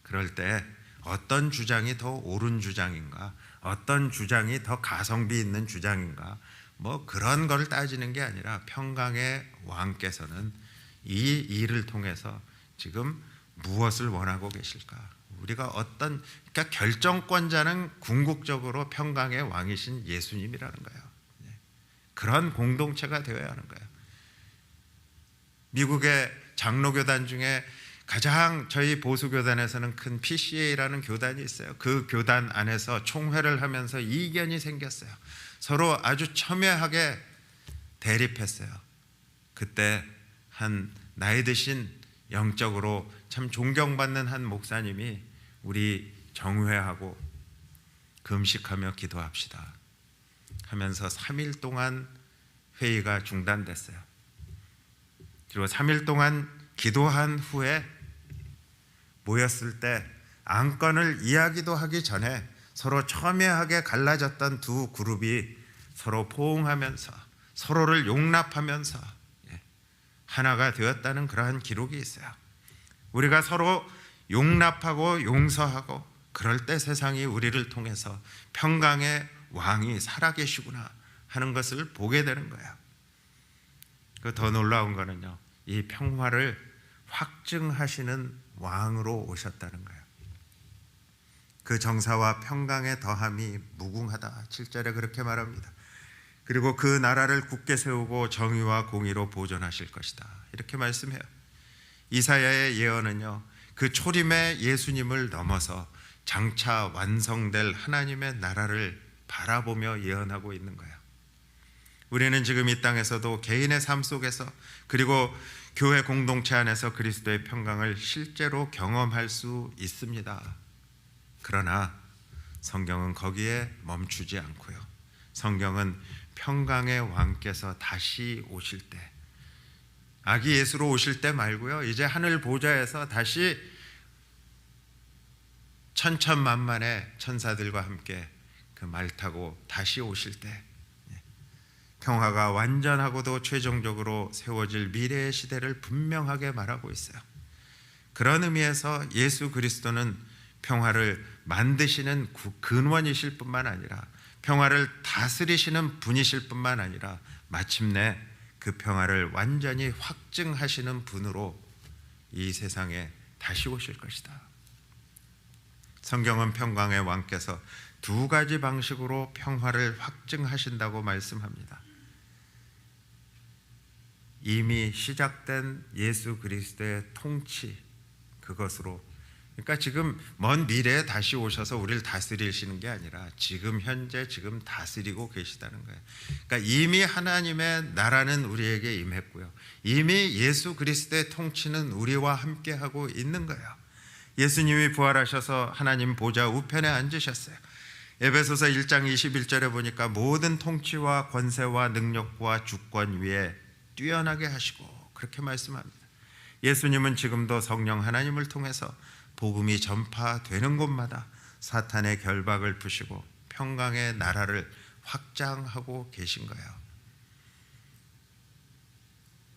그럴 때 어떤 주장이 더 옳은 주장인가, 어떤 주장이 더 가성비 있는 주장인가, 뭐 그런 걸 따지는 게 아니라 평강의 왕께서는 이 일을 통해서 지금 무엇을 원하고 계실까? 우리가 그러니까 결정권자는 궁극적으로 평강의 왕이신 예수님이라는 거예요. 그런 공동체가 되어야 하는 거예요. 미국의 장로교단 중에 가장 저희 보수교단에서는 큰 PCA라는 교단이 있어요. 그 교단 안에서 총회를 하면서 이견이 생겼어요. 서로 아주 첨예하게 대립했어요. 그때 한 나이 드신 영적으로 참 존경받는 한 목사님이 우리 정회하고 금식하며 기도합시다 하면서 3일 동안 회의가 중단됐어요. 그리고 3일 동안 기도한 후에 모였을 때 안건을 이야기도 하기 전에 서로 첨예하게 갈라졌던 두 그룹이 서로 포옹하면서 서로를 용납하면서 하나가 되었다는 그러한 기록이 있어요. 우리가 서로 용납하고 용서하고 그럴 때 세상이 우리를 통해서 평강의 왕이 살아계시구나 하는 것을 보게 되는 거예요. 그 더 놀라운 거는요, 이 평화를 확증하시는 왕으로 오셨다는 거예요. 그 정사와 평강의 더함이 무궁하다. 7절에 그렇게 말합니다. 그리고 그 나라를 굳게 세우고 정의와 공의로 보존하실 것이다. 이렇게 말씀해요. 이사야의 예언은요, 그 초림의 예수님을 넘어서 장차 완성될 하나님의 나라를 바라보며 예언하고 있는 거예요. 우리는 지금 이 땅에서도 개인의 삶 속에서 그리고 교회 공동체 안에서 그리스도의 평강을 실제로 경험할 수 있습니다. 그러나 성경은 거기에 멈추지 않고요, 성경은 평강의 왕께서 다시 오실 때, 아기 예수로 오실 때 말고요, 이제 하늘 보좌에서 다시 천천만만의 천사들과 함께 그 말 타고 다시 오실 때 평화가 완전하고도 최종적으로 세워질 미래의 시대를 분명하게 말하고 있어요. 그런 의미에서 예수 그리스도는 평화를 만드시는 근원이실 뿐만 아니라 평화를 다스리시는 분이실 뿐만 아니라 마침내 그 평화를 완전히 확증하시는 분으로 이 세상에 다시 오실 것이다. 성경은 평강의 왕께서 두 가지 방식으로 평화를 확증하신다고 말씀합니다. 이미 시작된 예수 그리스도의 통치, 그것으로, 그러니까 지금 먼 미래에 다시 오셔서 우리를 다스리시는 게 아니라 지금 현재 지금 다스리고 계시다는 거예요. 그러니까 이미 하나님의 나라는 우리에게 임했고요, 이미 예수 그리스도의 통치는 우리와 함께 하고 있는 거예요. 예수님이 부활하셔서 하나님 보좌 우편에 앉으셨어요. 에베소서 1장 21절에 보니까 모든 통치와 권세와 능력과 주권 위에 뛰어나게 하시고 그렇게 말씀합니다. 예수님은 지금도 성령 하나님을 통해서 복음이 전파되는 곳마다 사탄의 결박을 푸시고 평강의 나라를 확장하고 계신 거예요.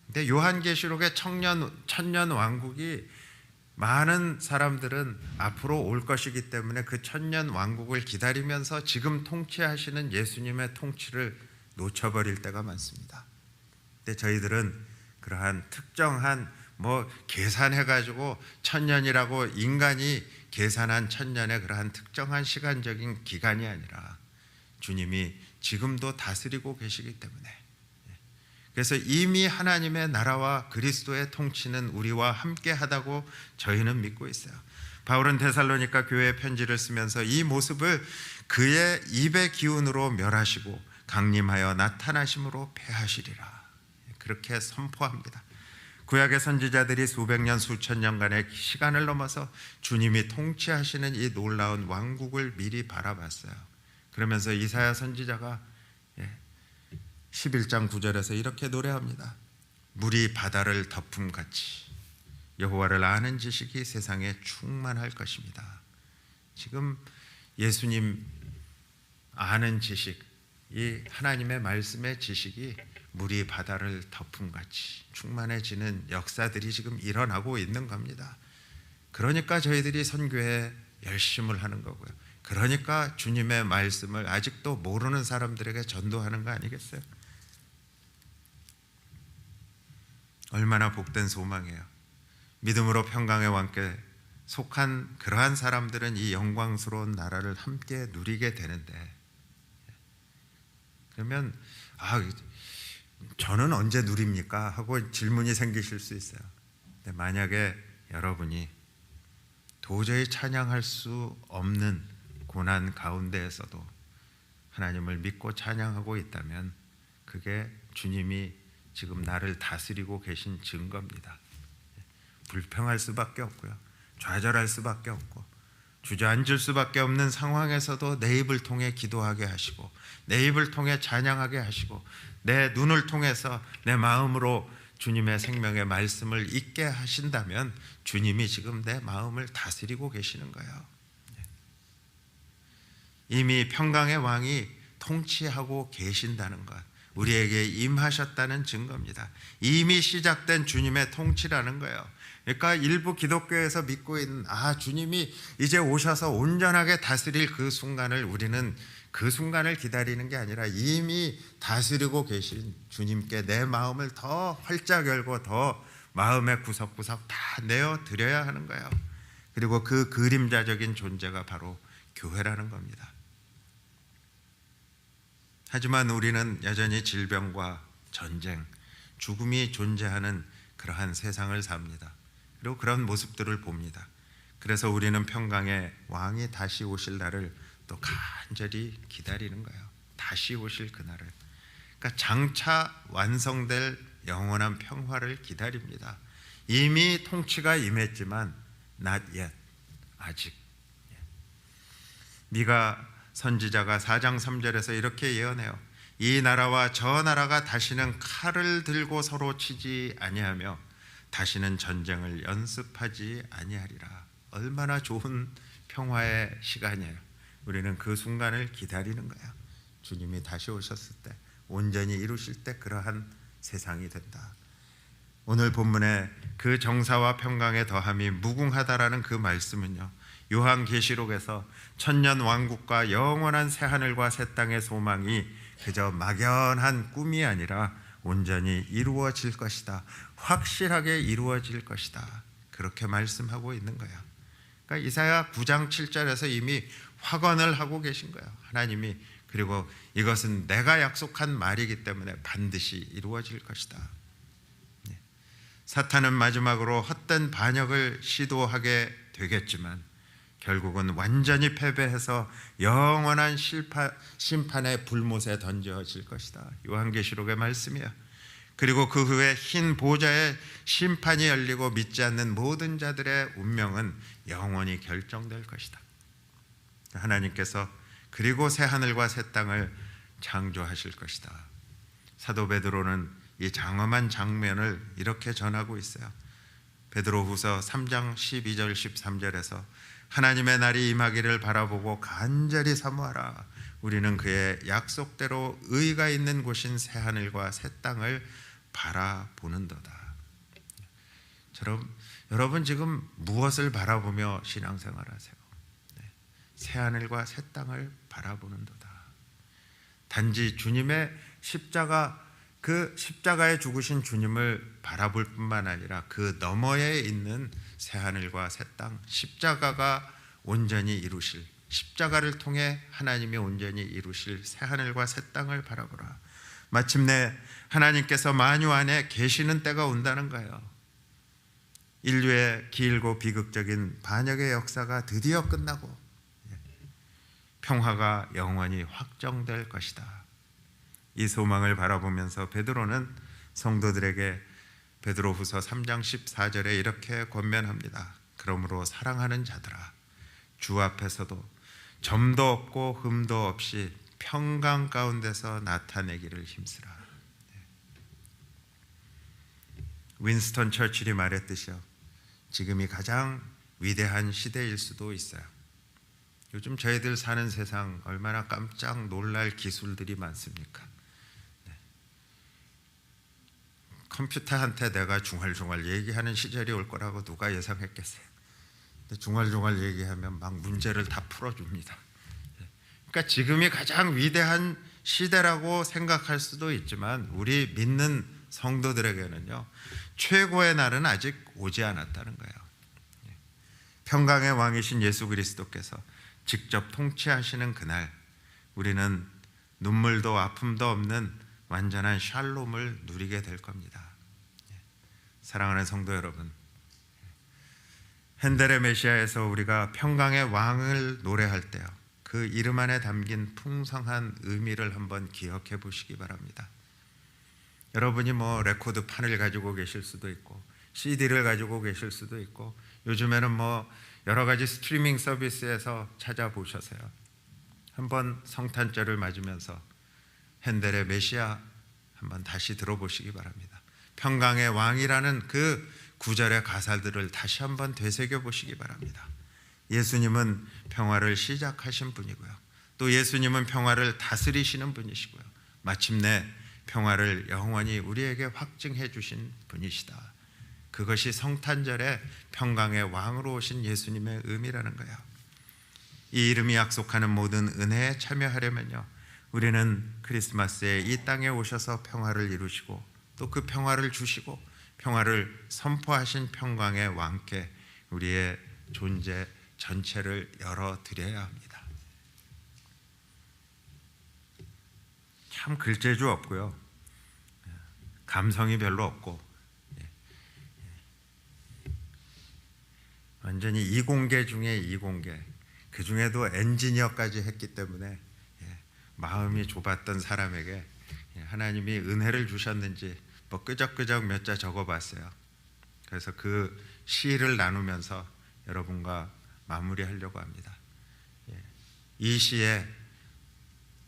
근데 요한계시록의 천년 왕국이, 많은 사람들은 앞으로 올 것이기 때문에 그 천년 왕국을 기다리면서 지금 통치하시는 예수님의 통치를 놓쳐버릴 때가 많습니다. 근데 저희들은 그러한 특정한 계산해가지고 천년이라고 인간이 계산한 천년의 그러한 특정한 시간적인 기간이 아니라 주님이 지금도 다스리고 계시기 때문에 그래서 이미 하나님의 나라와 그리스도의 통치는 우리와 함께 하다고 저희는 믿고 있어요. 바울은 데살로니가 교회에 편지를 쓰면서 이 모습을 그의 입의 기운으로 멸하시고 강림하여 나타나심으로 패하시리라, 그렇게 선포합니다. 구약의 선지자들이 수백 년 수천 년간의 시간을 넘어서 주님이 통치하시는 이 놀라운 왕국을 미리 바라봤어요. 그러면서 이사야 선지자가 11장 9절에서 이렇게 노래합니다. 물이 바다를 덮음같이 여호와를 아는 지식이 세상에 충만할 것입니다. 지금 예수님 아는 지식, 이 하나님의 말씀의 지식이 물이 바다를 덮음같이 충만해지는 역사들이 지금 일어나고 있는 겁니다. 그러니까 저희들이 선교에 열심을 하는 거고요. 그러니까 주님의 말씀을 아직도 모르는 사람들에게 전도하는 거 아니겠어요? 얼마나 복된 소망이에요. 믿음으로 평강의 왕께 속한 그러한 사람들은 이 영광스러운 나라를 함께 누리게 되는데, 그러면 저는 언제 누립니까? 하고 질문이 생기실 수 있어요. 근데 만약에 여러분이 도저히 찬양할 수 없는 고난 가운데에서도 하나님을 믿고 찬양하고 있다면 그게 주님이 지금 나를 다스리고 계신 증거입니다. 불평할 수밖에 없고요, 좌절할 수밖에 없고, 주저앉을 수밖에 없는 상황에서도 내 입을 통해 기도하게 하시고, 내 입을 통해 찬양하게 하시고, 내 눈을 통해서 내 마음으로 주님의 생명의 말씀을 잊게 하신다면 주님이 지금 내 마음을 다스리고 계시는 거예요. 이미 평강의 왕이 통치하고 계신다는 것, 우리에게 임하셨다는 증거입니다. 이미 시작된 주님의 통치라는 거예요. 그러니까 일부 기독교에서 믿고 있는 주님이 이제 오셔서 온전하게 다스릴 그 순간을, 우리는 그 순간을 기다리는 게 아니라 이미 다스리고 계신 주님께 내 마음을 더 활짝 열고 더 마음의 구석구석 다 내어드려야 하는 거예요. 그리고 그 그림자적인 존재가 바로 교회라는 겁니다. 하지만 우리는 여전히 질병과 전쟁, 죽음이 존재하는 그러한 세상을 삽니다. 그리고 그런 모습들을 봅니다. 그래서 우리는 평강의 왕이 다시 오실 날을 또 간절히 기다리는 거예요. 다시 오실 그날을. 그러니까 장차 완성될 영원한 평화를 기다립니다. 이미 통치가 임했지만 not yet, 아직. 미가 선지자가 4장 3절에서 이렇게 예언해요. 이 나라와 저 나라가 다시는 칼을 들고 서로 치지 아니하며 다시는 전쟁을 연습하지 아니하리라. 얼마나 좋은 평화의 시간이에요. 우리는 그 순간을 기다리는 거예요. 주님이 다시 오셨을 때, 온전히 이루실 때 그러한 세상이 된다. 오늘 본문에 그 정사와 평강의 더함이 무궁하다라는 그 말씀은요, 요한계시록에서 천년 왕국과 영원한 새하늘과 새 땅의 소망이 그저 막연한 꿈이 아니라 온전히 이루어질 것이다, 확실하게 이루어질 것이다, 그렇게 말씀하고 있는 거예요. 그러니까 이사야 9장 7절에서 이미 확언을 하고 계신 거예요, 하나님이. 그리고 이것은 내가 약속한 말이기 때문에 반드시 이루어질 것이다. 사탄은 마지막으로 헛된 반역을 시도하게 되겠지만 결국은 완전히 패배해서 영원한 심판의 불못에 던져질 것이다. 요한계시록의 말씀이에요. 그리고 그 후에 흰 보좌에 심판이 열리고 믿지 않는 모든 자들의 운명은 영원히 결정될 것이다. 하나님께서 그리고 새 하늘과 새 땅을 창조하실 것이다. 사도 베드로는 이 장엄한 장면을 이렇게 전하고 있어요. 베드로후서 3장 12절 13절에서 하나님의 날이 임하기를 바라보고 간절히 사모하라. 우리는 그의 약속대로 의가 있는 곳인 새 하늘과 새 땅을 바라보는도다. 여러분 지금 무엇을 바라보며 신앙생활하세요? 새 하늘과 새 땅을 바라보는도다. 단지 주님의 십자가, 그 십자가에 죽으신 주님을 바라볼 뿐만 아니라 그 너머에 있는 새 하늘과 새 땅, 십자가가 온전히 이루실, 십자가를 통해 하나님이 온전히 이루실 새 하늘과 새 땅을 바라보라. 마침내 하나님께서 만유 안에 계시는 때가 온다는 거예요. 인류의 길고 비극적인 반역의 역사가 드디어 끝나고 평화가 영원히 확정될 것이다. 이 소망을 바라보면서 베드로는 성도들에게 베드로후서 3장 14절에 이렇게 권면합니다. 그러므로 사랑하는 자들아, 주 앞에서도 점도 없고 흠도 없이 평강 가운데서 나타내기를 힘쓰라. 윈스턴 처칠이 말했듯이요, 지금이 가장 위대한 시대일 수도 있어요. 요즘 저희들 사는 세상 얼마나 깜짝 놀랄 기술들이 많습니까? 컴퓨터한테 내가 중얼중얼 얘기하는 시절이 올 거라고 누가 예상했겠어요? 근데 중얼중얼 얘기하면 막 문제를 다 풀어줍니다. 그러니까 지금이 가장 위대한 시대라고 생각할 수도 있지만 우리 믿는 성도들에게는요, 최고의 날은 아직 오지 않았다는 거예요. 평강의 왕이신 예수 그리스도께서 직접 통치하시는 그날, 우리는 눈물도 아픔도 없는 완전한 샬롬을 누리게 될 겁니다. 사랑하는 성도 여러분, 핸델의 메시아에서 우리가 평강의 왕을 노래할 때요, 그 이름 안에 담긴 풍성한 의미를 한번 기억해 보시기 바랍니다. 여러분이 뭐 레코드판을 가지고 계실 수도 있고 CD를 가지고 계실 수도 있고 요즘에는 뭐 여러 가지 스트리밍 서비스에서 찾아보셔서요, 한번 성탄절을 맞으면서 핸델의 메시아 한번 다시 들어보시기 바랍니다. 평강의 왕이라는 그 구절의 가사들을 다시 한번 되새겨 보시기 바랍니다. 예수님은 평화를 시작하신 분이고요, 또 예수님은 평화를 다스리시는 분이시고요, 마침내 평화를 영원히 우리에게 확증해 주신 분이시다. 그것이 성탄절에 평강의 왕으로 오신 예수님의 의미라는 거예요. 이 이름이 약속하는 모든 은혜에 참여하려면요, 우리는 크리스마스에 이 땅에 오셔서 평화를 이루시고 또 그 평화를 주시고 평화를 선포하신 평강의 왕께 우리의 존재 전체를 열어드려야 합니다. 참 글재주 없고요, 감성이 별로 없고 완전히 이공계 중에 이공계, 그 중에도 엔지니어까지 했기 때문에 마음이 좁았던 사람에게 하나님이 은혜를 주셨는지 뭐 끄적끄적 몇 자 적어봤어요. 그래서 그 시를 나누면서 여러분과 마무리하려고 합니다. 이 시에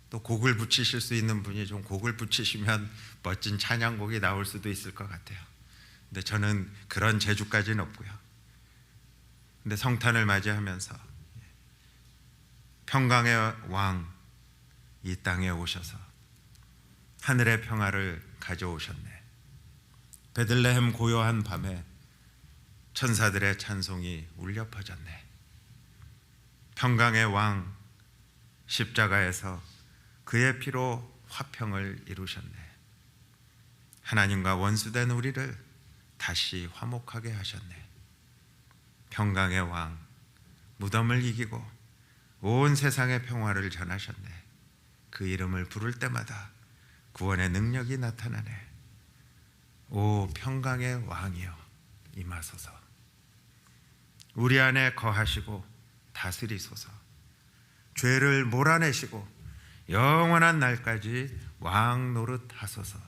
또 곡을 붙이실 수 있는 분이 좀 곡을 붙이시면 멋진 찬양곡이 나올 수도 있을 것 같아요. 근데 저는 그런 재주까지는 없고요. 근데 성탄을 맞이하면서 평강의 왕 이 땅에 오셔서 하늘의 평화를 가져오셨네. 베들레헴 고요한 밤에 천사들의 찬송이 울려 퍼졌네. 평강의 왕 십자가에서 그의 피로 화평을 이루셨네. 하나님과 원수된 우리를 다시 화목하게 하셨네. 평강의 왕 무덤을 이기고 온 세상의 평화를 전하셨네. 그 이름을 부를 때마다 구원의 능력이 나타나네. 오 평강의 왕이여 임하소서. 우리 안에 거하시고 다스리소서. 죄를 몰아내시고 영원한 날까지 왕 노릇하소서.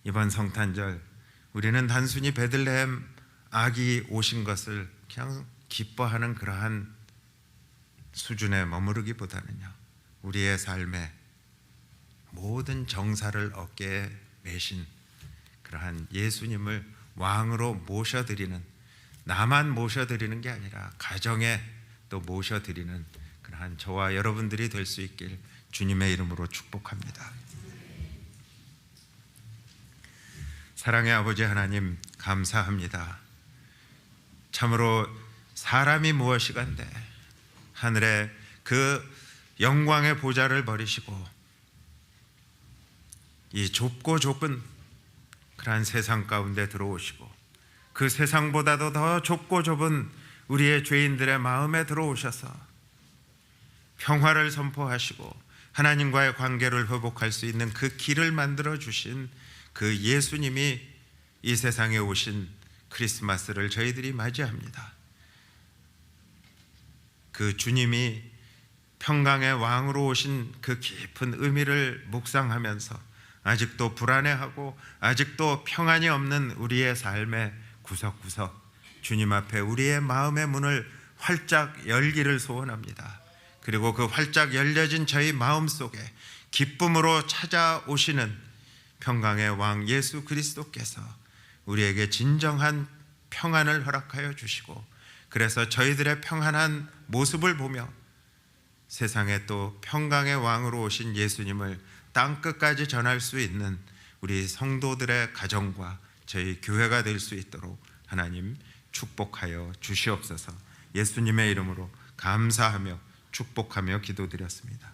이번 성탄절 우리는 단순히 베들레헴 아기 오신 것을 그냥 기뻐하는 그러한 수준에 머무르기보다는요, 우리의 삶에 모든 정사를 어깨에 메신 그러한 예수님을 왕으로 모셔드리는, 나만 모셔드리는 게 아니라 가정에 또 모셔드리는 그러한 저와 여러분들이 될 수 있길 주님의 이름으로 축복합니다. 사랑의 아버지 하나님 감사합니다. 참으로 사람이 무엇이간데 하늘의 그 영광의 보좌를 버리시고 이 좁고 좁은 그러한 세상 가운데 들어오시고 그 세상보다도 더 좁고 좁은 우리의 죄인들의 마음에 들어오셔서 평화를 선포하시고 하나님과의 관계를 회복할 수 있는 그 길을 만들어 주신 그 예수님이 이 세상에 오신 크리스마스를 저희들이 맞이합니다. 그 주님이 평강의 왕으로 오신 그 깊은 의미를 묵상하면서 아직도 불안해하고 아직도 평안이 없는 우리의 삶의 구석구석 주님 앞에 우리의 마음의 문을 활짝 열기를 소원합니다. 그리고 그 활짝 열려진 저희 마음 속에 기쁨으로 찾아오시는 평강의 왕 예수 그리스도께서 우리에게 진정한 평안을 허락하여 주시고, 그래서 저희들의 평안한 모습을 보며 세상에 또 평강의 왕으로 오신 예수님을 땅끝까지 전할 수 있는 우리 성도들의 가정과 저희 교회가 될 수 있도록 하나님 축복하여 주시옵소서. 예수님의 이름으로 감사하며 축복하며 기도드렸습니다.